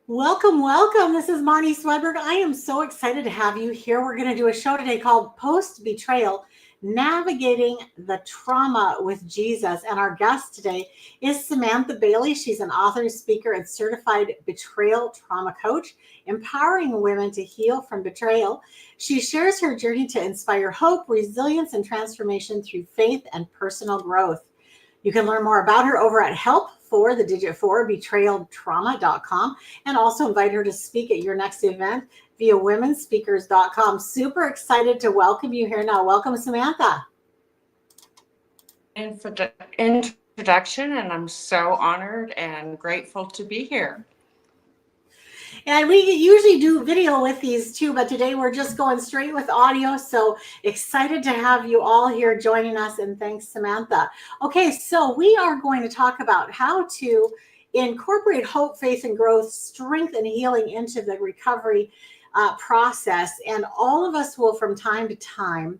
Welcome, welcome. This is Marnie Swedberg. I am so excited to have you here. We're going to do a show today called Post-Betrayal, Navigating the Trauma with Jesus. And our guest today is Samantha Bailey. She's an author, speaker, and certified betrayal trauma coach, empowering women to heal from betrayal. She shares her journey to inspire hope, resilience, and transformation through faith and personal growth. You can learn more about her over at help4betrayaltrauma.com and also invite her to speak at your next event via womenspeakers.com. Super excited to welcome you here now. Welcome, Samantha. Introduction, and I'm so honored and grateful to be here. And we usually do video with these too, but today we're just going straight with audio. So excited to have you all here joining us, and thanks, Samantha. Okay, so we are going to talk about how to incorporate hope, faith, and growth, strength, and healing into the recovery process. And all of us will, from time to time,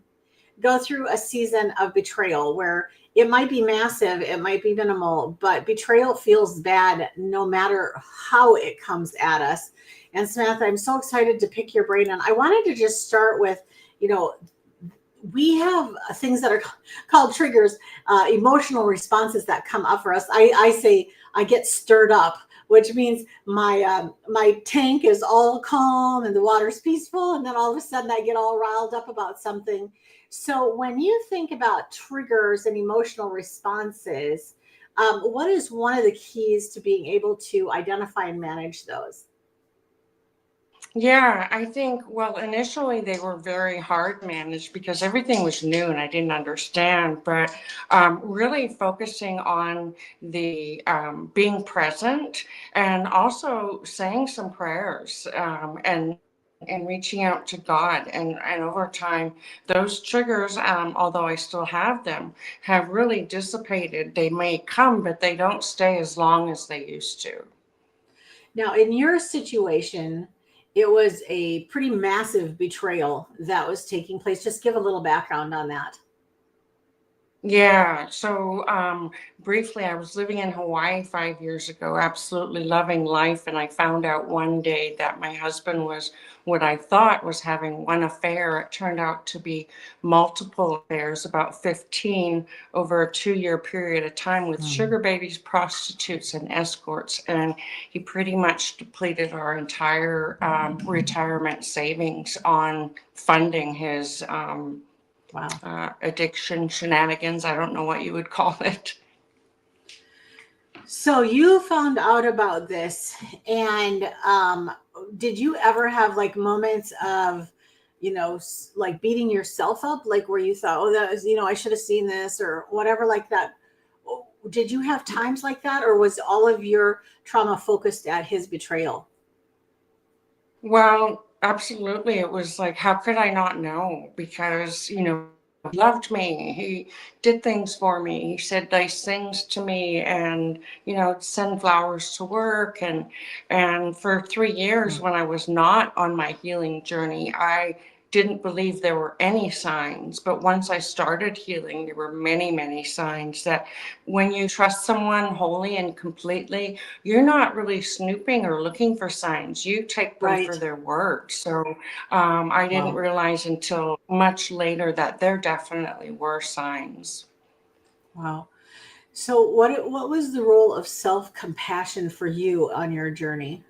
go through a season of betrayal where it might be massive, it might be minimal, but betrayal feels bad no matter how it comes at us. And Samantha, I'm so excited to pick your brain. And I wanted to just start with, we have things that are called triggers, emotional responses that come up for us. I say I get stirred up, which means my tank is all calm and the water's peaceful, and then all of a sudden I get all riled up about something. So when you think about triggers and emotional responses, what is one of the keys to being able to identify and manage those? Yeah, I think, well, initially they were very hard managed because everything was new and I didn't understand. But really focusing on the being present and also saying some prayers and reaching out to God. And over time, those triggers, although I still have them, have really dissipated. They may come, but they don't stay as long as they used to. Now, in your situation, it was a pretty massive betrayal that was taking place. Just give a little background on that. Yeah, so briefly, I was living in Hawaii 5 years ago, absolutely loving life, and I found out one day that my husband was what I thought was having one affair. It turned out to be multiple affairs, about 15 over a 2 year period of time with Mm. sugar babies, prostitutes, and escorts. And he pretty much depleted our entire retirement savings on funding his Wow. addiction shenanigans. I don't know what you would call it. So you found out about this, and did you ever have like moments of, like beating yourself up, like where you thought, oh, that was, I should have seen this or whatever, like that? Did you have times like that, or was all of your trauma focused at his betrayal? Well, absolutely. It was like, how could I not know? Because, he loved me. He did things for me. He said nice things to me and, send flowers to work. And for 3 years when I was not on my healing journey, I didn't believe there were any signs. But once I started healing, there were many, many signs that when you trust someone wholly and completely, you're not really snooping or looking for signs. You take them for Right. their word. So I didn't Wow. realize until much later that there definitely were signs. Wow. So what was the role of self-compassion for you on your journey?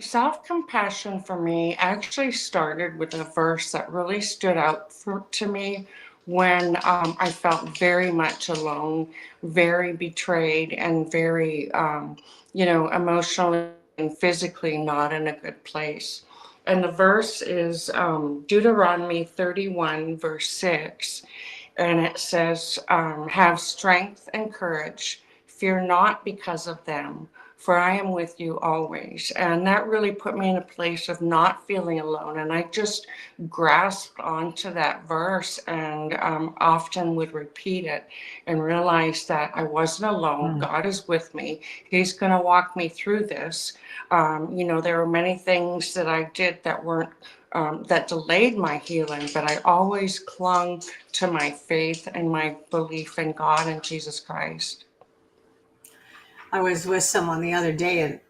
Self-compassion for me actually started with a verse that really stood out to me when I felt very much alone, very betrayed, and very, emotionally and physically not in a good place. And the verse is Deuteronomy 31, verse 6. And it says, have strength and courage. Fear not because of them, for I am with you always. And that really put me in a place of not feeling alone. And I just grasped onto that verse and often would repeat it and realize that I wasn't alone. Mm. God is with me. He's going to walk me through this. There were many things that I did that weren't that delayed my healing, but I always clung to my faith and my belief in God and Jesus Christ. I was with someone the other day, and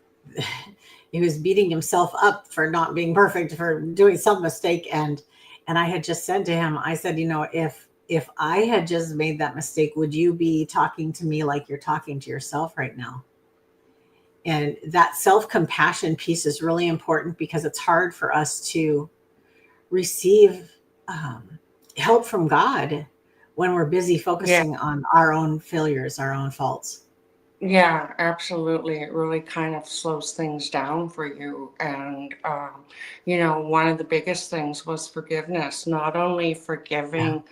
he was beating himself up for not being perfect, for doing some mistake, and I had just said to him, I said, if I had just made that mistake, would you be talking to me like you're talking to yourself right now? And that self-compassion piece is really important because it's hard for us to receive um, help from God when we're busy Yeah. focusing on our own failures, our own faults. Yeah, absolutely. It really kind of slows things down for you. And, one of the biggest things was forgiveness, not only Yeah. forgiving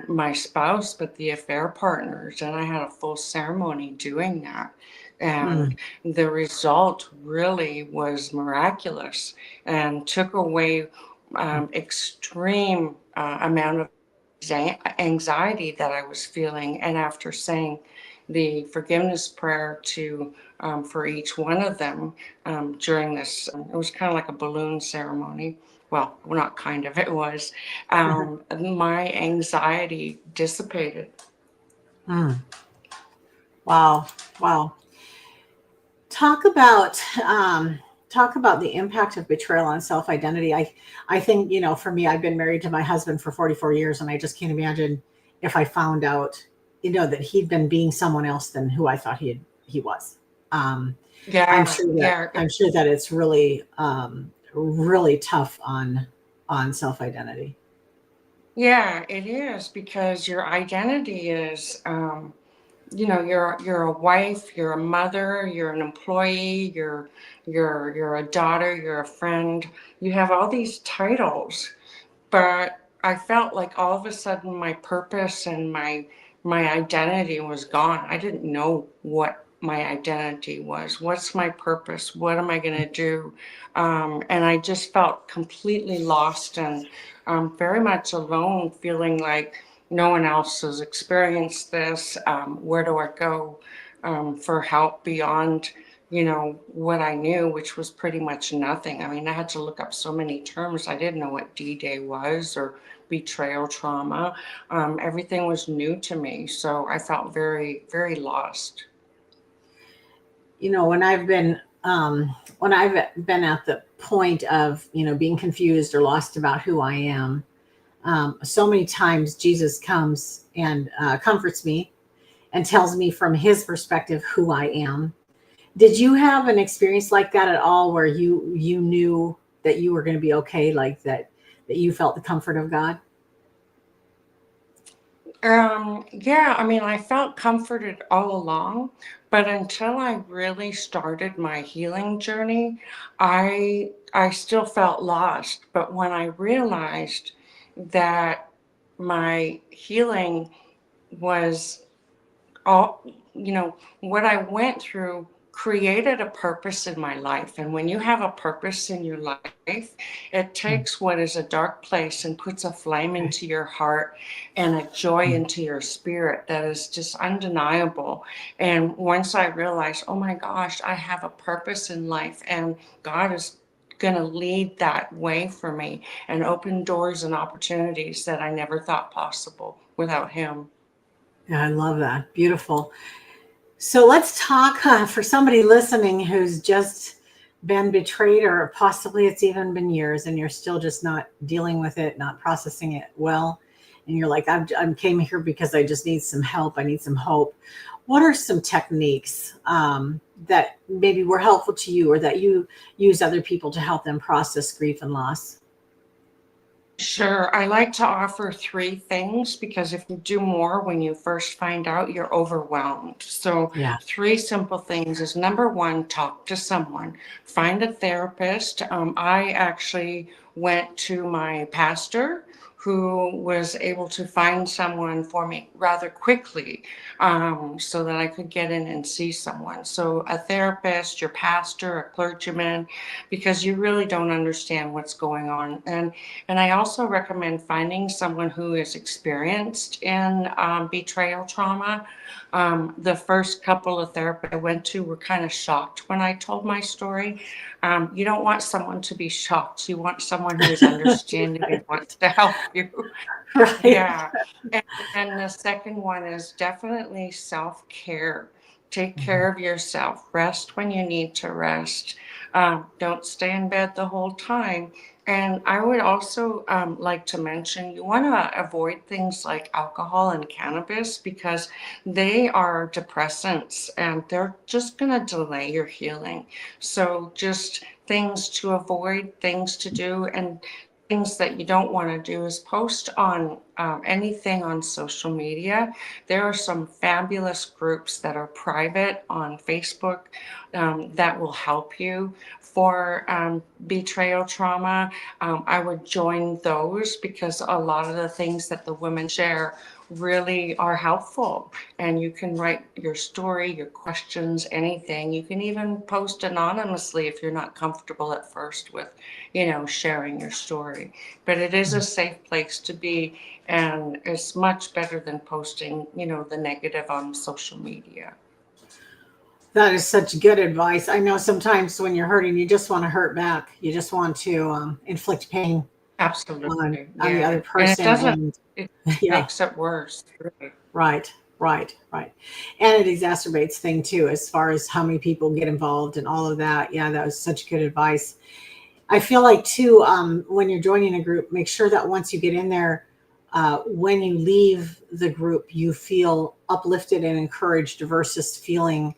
my spouse, but the affair partners. And I had a full ceremony doing that. And Mm, the result really was miraculous and took away mm. extreme amount of anxiety that I was feeling. And after saying the forgiveness prayer to for each one of them during this, it was kind of like a balloon ceremony. Well, not kind of, it was. My anxiety dissipated. Mm. Wow. Wow. Talk about talk about the impact of betrayal on self-identity. I think, for me, I've been married to my husband for 44 years, and I just can't imagine if I found out, that he'd been being someone else than who I thought he was. Um, I'm Yeah, sure that yeah, I'm sure that it's really really tough on self-identity. yeah, it is because your identity is you're a wife, you're a mother, you're an employee, you're a daughter, you're a friend. You have all these titles, but I felt like all of a sudden my purpose and my identity was gone. I didn't know what my identity was. What's my purpose? What am I going to do? And I just felt completely lost and very much alone, feeling like no one else has experienced this. Where do I go for help beyond? What I knew, which was pretty much nothing. I mean, I had to look up so many terms. I didn't know what D-Day was or betrayal trauma. Everything was new to me. So I felt very, very lost. When I've been at the point of, being confused or lost about who I am, so many times Jesus comes and comforts me and tells me from his perspective who I am. Did you have an experience like that at all, where you knew that you were going to be okay, like that you felt the comfort of God? Yeah, I mean, I felt comforted all along, but until I really started my healing journey, I still felt lost. But when I realized that my healing was all what I went through created a purpose in my life. And when you have a purpose in your life, it Mm, takes what is a dark place and puts a flame okay. into your heart and a joy Mm. into your spirit that is just undeniable. And once I realized, oh my gosh, I have a purpose in life and God is going to lead that way for me and open doors and opportunities that I never thought possible without him. Yeah, I love that. Beautiful. So let's talk, for somebody listening who's just been betrayed, or possibly it's even been years, and you're still just not dealing with it, not processing it well. And you're like, I'm came here because I just need some help. I need some hope. What are some techniques that maybe were helpful to you, or that you use other people to help them process grief and loss? Sure. I like to offer three things because if you do more when you first find out, you're overwhelmed. So, Yeah. three simple things is number one, talk to someone, find a therapist. I actually went to my pastor who was able to find someone for me rather quickly so that I could get in and see someone. So, a therapist, your pastor, a clergyman, because you really don't understand what's going on. And I also recommend finding someone who is experienced in betrayal trauma. The first couple of therapists I went to were kind of shocked when I told my story. You don't want someone to be shocked. You want someone who is understanding and Right. wants to help you. Right. Yeah. And then the second one is definitely self care. Take care of yourself. Rest when you need to rest. Don't stay in bed the whole time. And I would also like to mention you want to avoid things like alcohol and cannabis because they are depressants and they're just going to delay your healing. So, just things to avoid, things to do, and things that you don't want to do is post on anything on social media. There are some fabulous groups that are private on Facebook that will help you for betrayal trauma. I would join those because a lot of the things that the women share really are helpful. And you can write your story, your questions, anything. You can even post anonymously if you're not comfortable at first with, sharing your story. But it is a safe place to be, and it's much better than posting, the negative on social media. That is such good advice. I know sometimes when you're hurting, you just want to hurt back. You just want to inflict pain Absolutely. on the other Yeah. And it person. doesn't, And it yeah, makes it worse. Really. right, right, right. And it exacerbates thing too, as far as how many people get involved and all of that. Yeah, that was such good advice. I feel like too, when you're joining a group, make sure that once you get in there, when you leave the group, you feel uplifted and encouraged versus feeling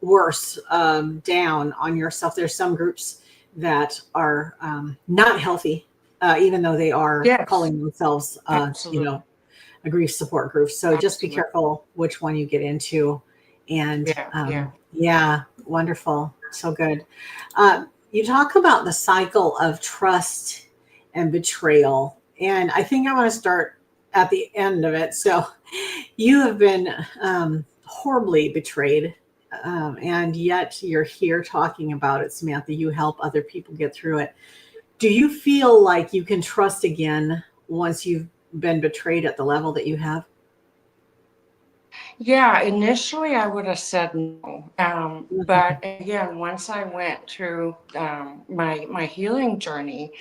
worse, down on yourself. There's some groups that are not healthy, even though they are Yes, calling themselves, absolutely. a grief support group. So just be Absolutely. careful which one you get into. And Yeah. Yeah. yeah, wonderful. So good. You talk about the cycle of trust and betrayal. And I think I want to start at the end of it. So you have been horribly betrayed. And yet you're here talking about it, Samantha. You help other people get through it. Do you feel like you can trust again once you've been betrayed at the level that you have? Yeah, initially I would have said no. Mhm. But again, once I went through my healing journey,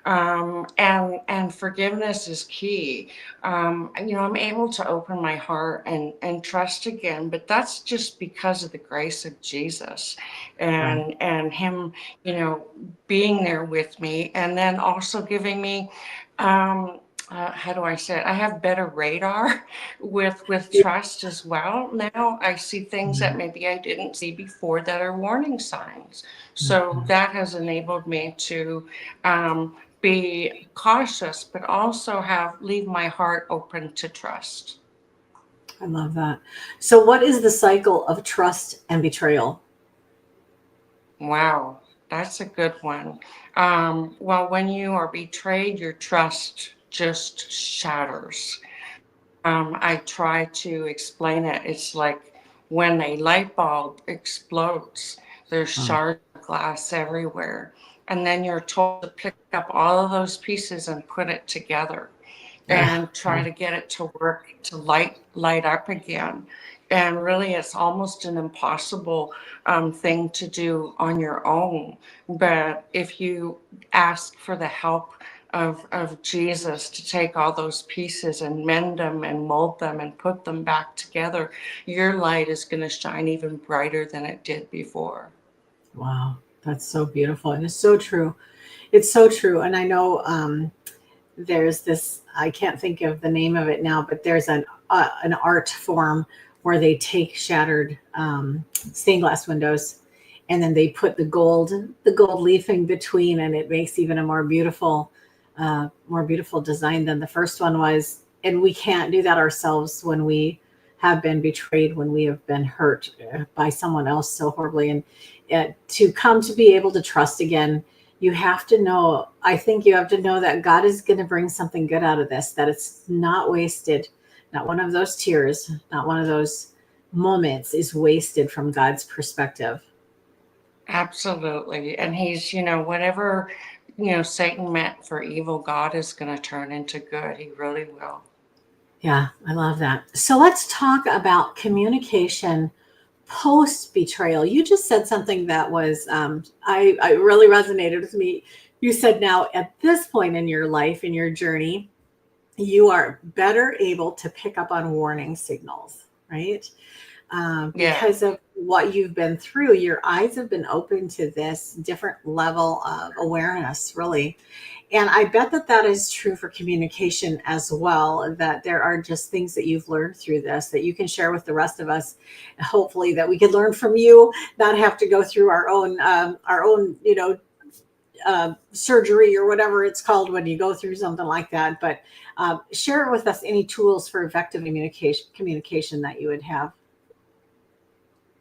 and forgiveness is key. I'm able to open my heart and trust again. But that's just because of the grace of Jesus, Right. and Him, you know, being there with me, and then also giving me. How do I say it? I have better radar with Yeah. trust as well. Now I see things that maybe I didn't see before that are warning signs. So Mhm. that has enabled me to be cautious, but also leave my heart open to trust. I love that. So, what is the cycle of trust and betrayal? Wow, that's a good one. Well, when you are betrayed, your trust just shatters. I try to explain it. It's like when a light bulb explodes, there's Oh, shards of glass everywhere. And then you're told to pick up all of those pieces and put it together and try yeah. to get it to work to light up again. And really, it's almost an impossible thing to do on your own. But if you ask for the help of Jesus to take all those pieces and mend them and mold them and put them back together, your light is going to shine even brighter than it did before. Wow, that's so beautiful. And it's so true. It's so true. And I know there's this, I can't think of the name of it now, but there's an art form where they take shattered stained glass windows and then they put the gold leafing between, and it makes even a more beautiful design than the first one was. And we can't do that ourselves when we have been betrayed, when we have been hurt by someone else so horribly. And to come to be able to trust again, you have to know, I think you have to know that God is going to bring something good out of this, that it's not wasted. Not one of those tears, not one of those moments is wasted from God's perspective. Absolutely. And he's, whatever, Satan meant for evil, God is going to turn into good. He really will. Yeah, I love that. So let's talk about communication post betrayal. You just said something that was, I really resonated with me. You said now at this point in your life, in your journey, you are better able to pick up on warning signals, right? Yeah. because of what you've been through. Your eyes have been open to this different level of awareness, really. And I bet that that is true for communication as well, that there are just things that you've learned through this that you can share with the rest of us. Hopefully that we could learn from you, not have to go through our own, surgery or whatever it's called when you go through something like that. But share with us any tools for effective communication that you would have.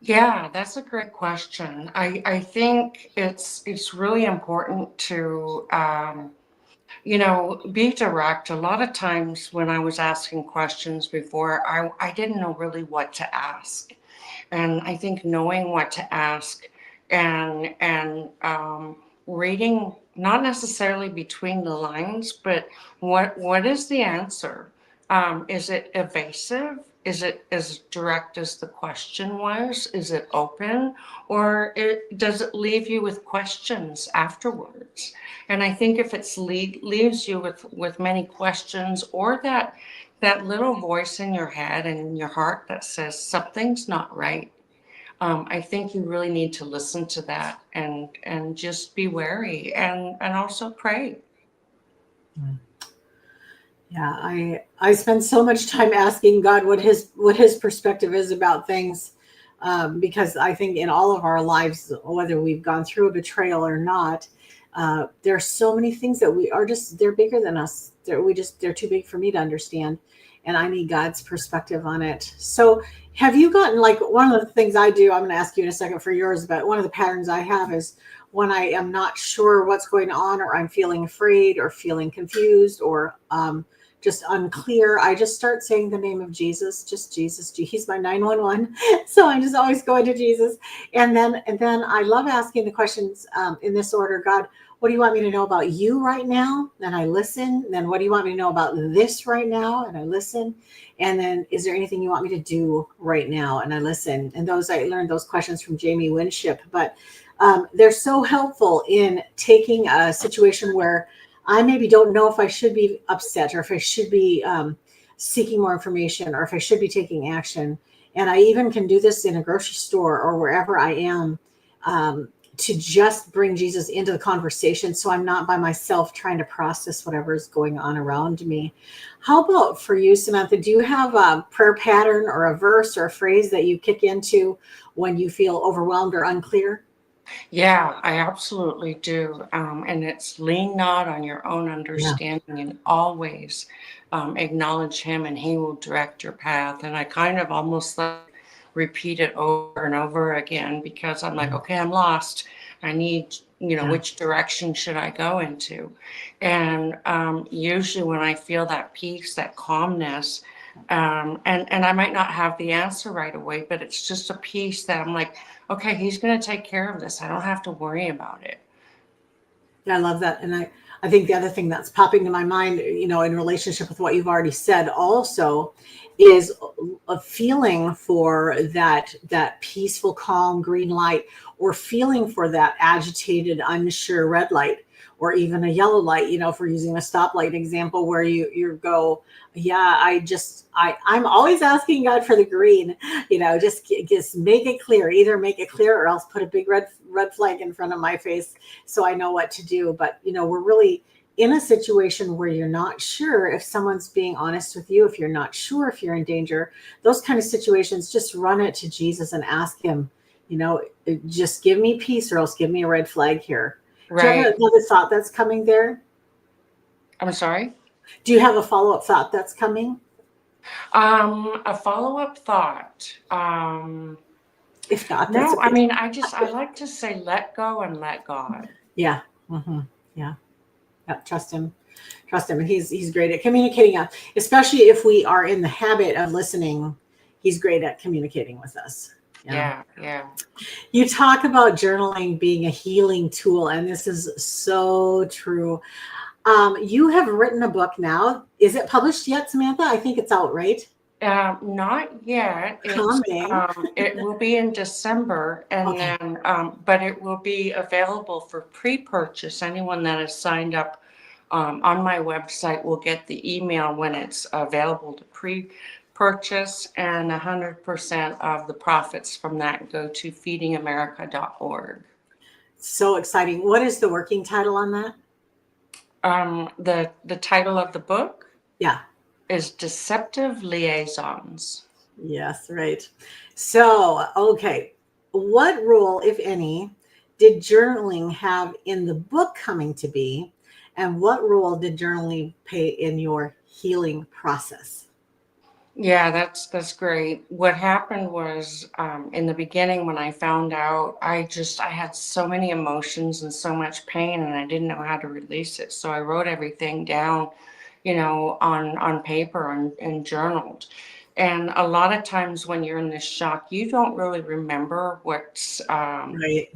Yeah, that's a great question. I think it's really important to be direct. A lot of times when I was asking questions before, I didn't know really what to ask. And I think knowing what to ask and reading not necessarily between the lines, but what is the answer? Is it evasive? Is it as direct as the question was? Is it open, or does it leave you with questions afterwards? And I think if it's leaves you with many questions, or that little voice in your head and in your heart that says something's not right, I think you really need to listen to that and just be wary and also pray. Yeah, I spend so much time asking God what his perspective is about things, because I think in all of our lives, whether we've gone through a betrayal or not, there are so many things that we are just they're bigger than us. They're too big for me to understand, and I need God's perspective on it. So, have you gotten, like, one of the things I do? I'm going to ask you in a second for yours, but one of the patterns I have is when I am not sure what's going on, or I'm feeling afraid, or feeling confused, or just unclear, I just start saying the name of Jesus, just Jesus. He's my 911. So I just always go into Jesus. And then I love asking the questions in this order. God, what do you want me to know about you right now? Then I listen. Then what do you want me to know about this right now? And I listen. And then, is there anything you want me to do right now? And I listen. And those, I learned those questions from Jamie Winship. But they're so helpful in taking a situation where I maybe don't know if I should be upset, or if I should be seeking more information, or if I should be taking action. And I even can do this in a grocery store or wherever I am, to just bring Jesus into the conversation, so I'm not by myself trying to process whatever is going on around me. How about for you, Samantha? Do you have a prayer pattern or a verse or a phrase that you kick into when you feel overwhelmed or unclear? Yeah, I absolutely do. And it's lean not on your own Yeah. understanding, and always acknowledge him and he will direct your path. And I kind of almost like repeat it over and over again, because I'm like, okay, I'm lost. I need, Yeah. which direction should I go into? And usually when I feel that peace, that calmness, and I might not have the answer right away, but it's just a peace that I'm like, okay, he's going to take care of this. I don't have to worry about it. Yeah, I love that. And I think the other thing that's popping to my mind, in relationship with what you've already said also, is a feeling for that peaceful, calm green light, or feeling for that agitated, unsure red light, or even a yellow light, if we're using a stoplight example, where you go, yeah, I'm always asking God for the green, just make it clear, either make it clear or else put a big red flag in front of my face, so I know what to do. But we're really in a situation where you're not sure if someone's being honest with you, if you're not sure if you're in danger. Those kind of situations, just run it to Jesus and ask him, just give me peace, or else give me a red flag here. Do you have Right. another thought that's coming there? I'm sorry. Do you have a follow-up thought that's coming? A follow-up thought. If not, that's No, I okay. mean, I like to say let go and let God. Yeah. Yeah. Yeah. Trust him. Trust him. And he's great at communicating, especially if we are in the habit of listening. He's great at communicating with us. Yeah. Yeah, yeah. You talk about journaling being a healing tool, and this is so true. You have written a book now. Is it published yet, Samantha? I think it's out, right? Not yet. Coming. It will be in December, and Okay. then but it will be available for pre-purchase. Anyone that is signed up on my website will get the email when it's available to purchase, and 100% of the profits from that go to feedingamerica.org. So exciting. What is the working title on that? The title of the book Yeah. is Deceptive Liaisons. Yes, right. So, okay. What role, if any, did journaling have in the book coming to be? And what role did journaling play in your healing process? Yeah, that's great. What happened was, in the beginning when I found out, I had so many emotions and so much pain, and I didn't know how to release it. So I wrote everything down, on paper and journaled. And a lot of times when you're in this shock, you don't really remember what's Right.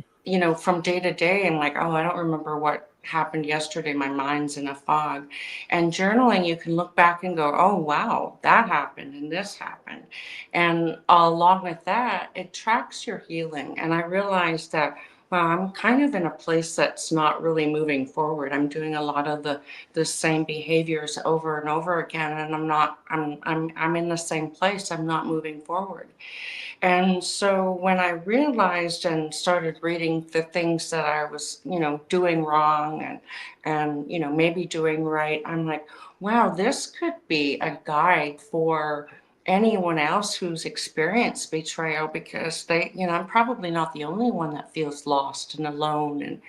from day to day, and like, oh, I don't remember what happened yesterday. My mind's in a fog. And journaling, you can look back and go, oh, wow, that happened and this happened. And along with that, it tracks your healing. And I realized that, well, I'm kind of in a place that's not really moving forward. I'm doing a lot of the same behaviors over and over again, and I'm in the same place. I'm not moving forward. And so when I realized and started reading the things that I was, doing wrong and maybe doing right, I'm like, wow, this could be a guide for anyone else who's experienced betrayal, because I'm probably not the only one that feels lost and alone, and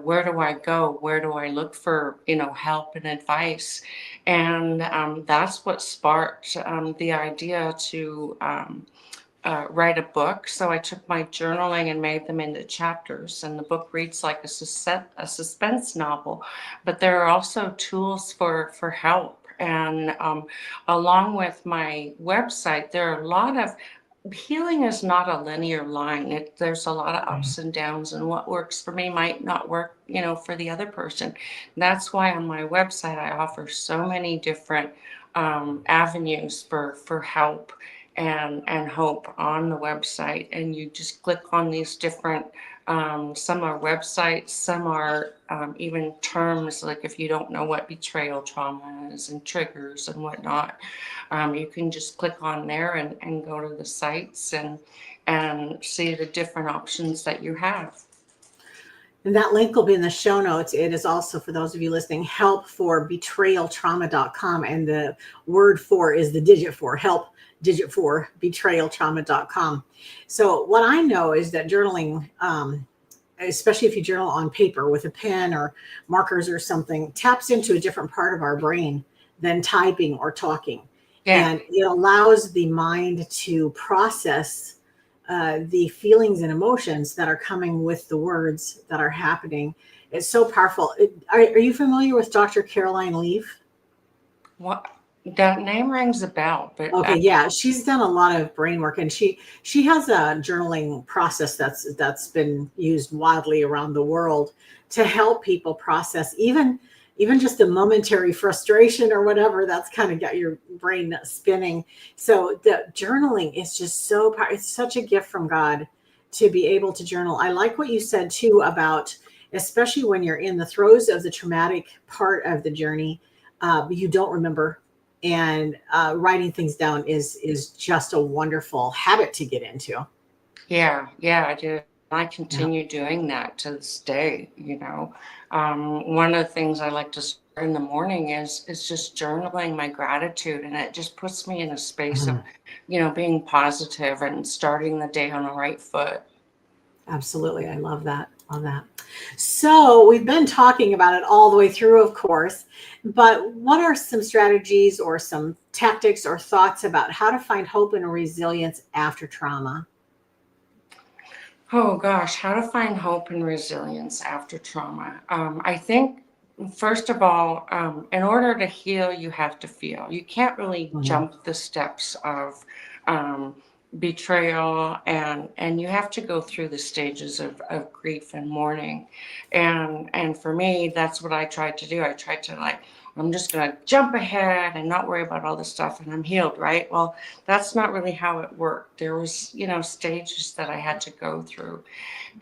where do I go? Where do I look for, help and advice? And that's what sparked the idea to write a book. So I took my journaling and made them into chapters. And the book reads like a suspense novel, but there are also tools for help. And along with my website, there are a lot of healing is not a linear line. There's a lot of ups and downs, and what works for me might not work, for the other person. That's why on my website I offer so many different avenues for help and hope on the website. And you just click on these different, some are websites, some are even terms, like if you don't know what betrayal trauma is and triggers and whatnot, you can just click on there and go to the sites and see the different options that you have. And that link will be in the show notes. It is also, for those of you listening, help for betrayaltrauma.com. And the word for is the digit for help, digit for betrayaltrauma.com. So what I know is that journaling, especially if you journal on paper with a pen or markers or something, taps into a different part of our brain than typing or talking. Yeah. And it allows the mind to process the feelings and emotions that are coming with the words that are happening. It's so powerful. Are you familiar with Dr. Caroline Leaf? What, that name rings a bell, but Okay, yeah, she's done a lot of brain work, and she has a journaling process that's been used widely around the world to help people process even just a momentary frustration or whatever that's kind of got your brain spinning. So the journaling is just it's such a gift from God to be able to journal. I like what you said too about, especially when you're in the throes of the traumatic part of the journey, you don't remember, and writing things down is just a wonderful habit to get into. yeah, I do. I Yeah. continue doing that to this day. One of the things I like to start in the morning is just journaling my gratitude, and it just puts me in a space of, Mhm. being positive and starting the day on the right foot. Absolutely. I love that. Love that. So we've been talking about it all the way through, of course, but what are some strategies or some tactics or thoughts about how to find hope and resilience after trauma? Oh gosh, how to find hope and resilience after trauma. I think, first of all, in order to heal, you have to feel. You can't really Mhm. jump the steps of um, betrayal, and you have to go through the stages of grief and mourning. And for me, that's what I tried to do. I tried to, like, I'm just gonna jump ahead and not worry about all this stuff, and I'm healed, right? Well, that's not really how it worked. There was, stages that I had to go through.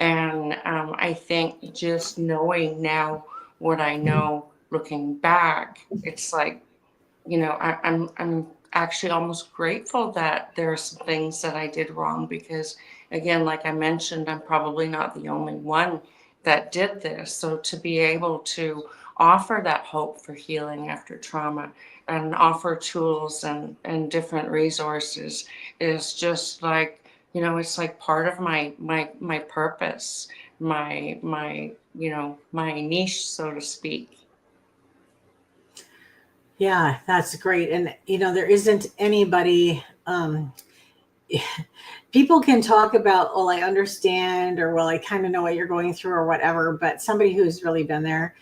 And I think just knowing now what I know, looking back, it's like, actually almost grateful that there are some things that I did wrong because, again, like I mentioned, I'm probably not the only one that did this. So to be able to offer that hope for healing after trauma and offer tools and different resources is just like, it's like part of my purpose, my niche, so to speak. Yeah, that's great. And there isn't anybody, people can talk about, oh, I understand, or well, I kind of know what you're going through, or whatever, but somebody who's really been there,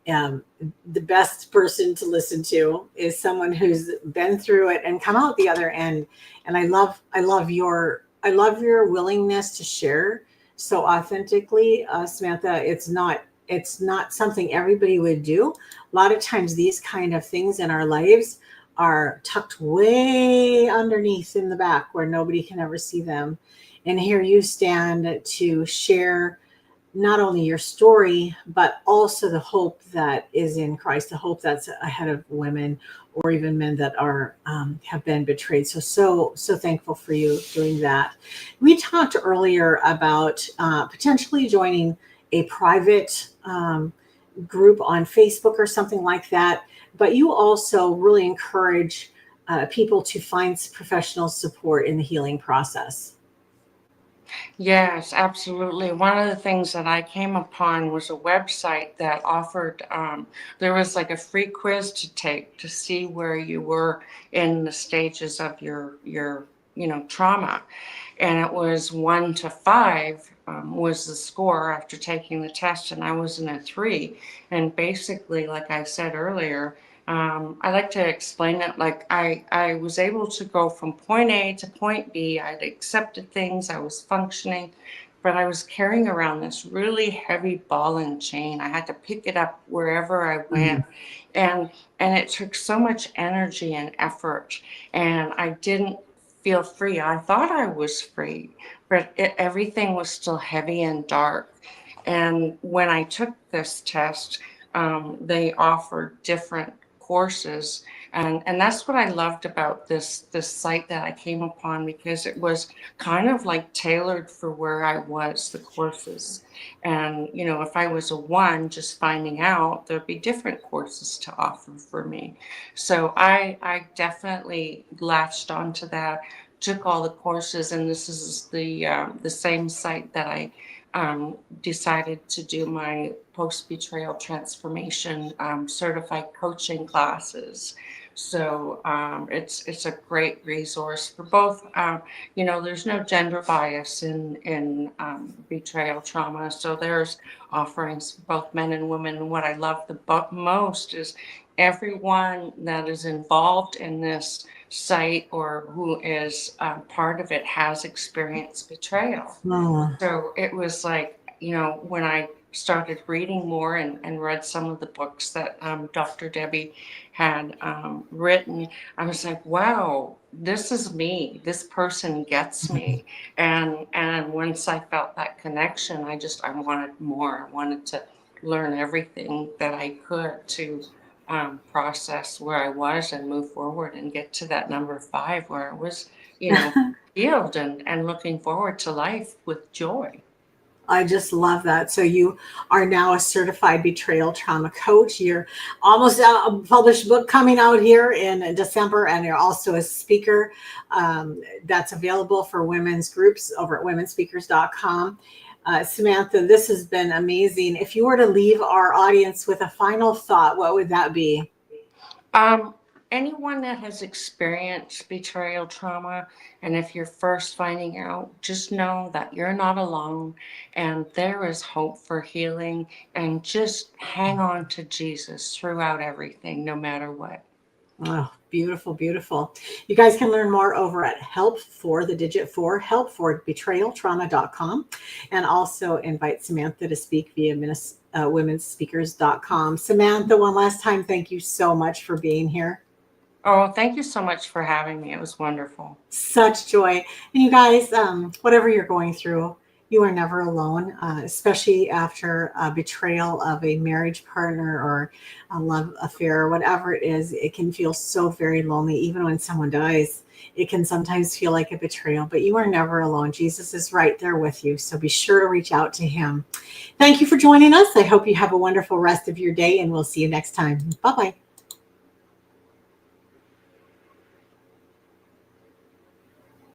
um, the best person to listen to is someone who's been through it and come out the other end. And I love your willingness to share so authentically, Samantha. It's not something everybody would do. A lot of times these kind of things in our lives are tucked way underneath in the back where nobody can ever see them. And here you stand to share not only your story, but also the hope that is in Christ, the hope that's ahead of women or even men that are have been betrayed. So thankful for you doing that. We talked earlier about potentially joining a private group on Facebook or something like that, but you also really encourage people to find professional support in the healing process. Yes, absolutely. One of the things that I came upon was a website that offered, there was like a free quiz to take to see where you were in the stages of your trauma. And it was 1 to 5 was the score after taking the test, and I was in a 3. And basically, like I said earlier, I like to explain it like I was able to go from point A to point B. I'd accepted things, I was functioning, but I was carrying around this really heavy ball and chain. I had to pick it up wherever I went. Mhm. And and it took so much energy and effort, and I didn't feel free. I thought I was free, but everything was still heavy and dark. And when I took this test, they offered different courses, and that's what I loved about this site that I came upon, because it was kind of like tailored for where I was, the courses. And if I was a 1 just finding out, there'd be different courses to offer for me. So I definitely latched onto that, took all the courses, and this is the same site that I decided to do my post-betrayal transformation certified coaching classes. So it's a great resource for both. There's no gender bias in betrayal trauma, so there's offerings for both men and women. And what I love the most is everyone that is involved in this site or who is part of it has experienced betrayal. Oh, So it was like, when I started reading more and read some of the books that Dr. Debbie had written, I was like, wow, this is me. This person gets me. And once I felt that connection, I wanted more. I wanted to learn everything that I could to process where I was and move forward and get to that number 5 where I was, healed and looking forward to life with joy. I just love that. So you are now a certified betrayal trauma coach. You're almost a published book coming out here in December, and you're also a speaker that's available for women's groups over at womenspeakers.com. Samantha, this has been amazing. If you were to leave our audience with a final thought, what would that be? Um, Anyone that has experienced betrayal trauma, and if you're first finding out, just know that you're not alone and there is hope for healing, and just hang on to Jesus throughout everything, no matter what. Oh, beautiful, beautiful. You guys can learn more over at help for the digit 4, help for betrayaltrauma.com, and also invite Samantha to speak via womenspeakers.com. Samantha, one last time, thank you so much for being here. Oh, thank you so much for having me. It was wonderful. Such joy. And you guys, whatever you're going through, You are never alone, especially after a betrayal of a marriage partner or a love affair or whatever it is. It can feel so very lonely, even when someone dies. It can sometimes feel like a betrayal, but you are never alone. Jesus is right there with you. So be sure to reach out to him. Thank you for joining us. I hope you have a wonderful rest of your day, and we'll see you next time. Bye-bye.